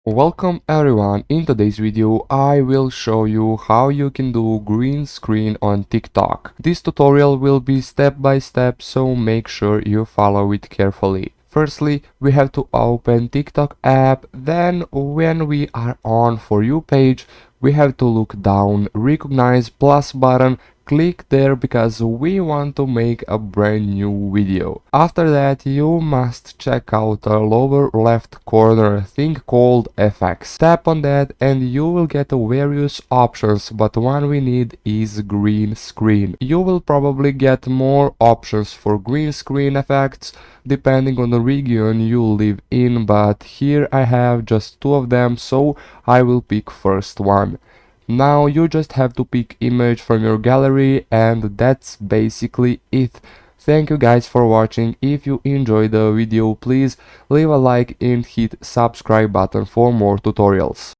Welcome everyone. In today's video I will show you how you can do green screen on TikTok. This tutorial will be step by step, so make sure you follow it carefully. Firstly, we have to open TikTok app, then when we are on For You page, we have to look down, recognize plus button, click there because we want to make a brand new video. After that, you must check out the lower left corner thing called effects. Tap on that and you will get various options, but one we need is green screen. You will probably get more options for green screen effects depending on the region you live in, but here I have just two of them, so I will pick first one. Now you just have to pick image from your gallery, and that's basically it. Thank you guys for watching. If you enjoyed the video, please leave a like and hit subscribe button for more tutorials.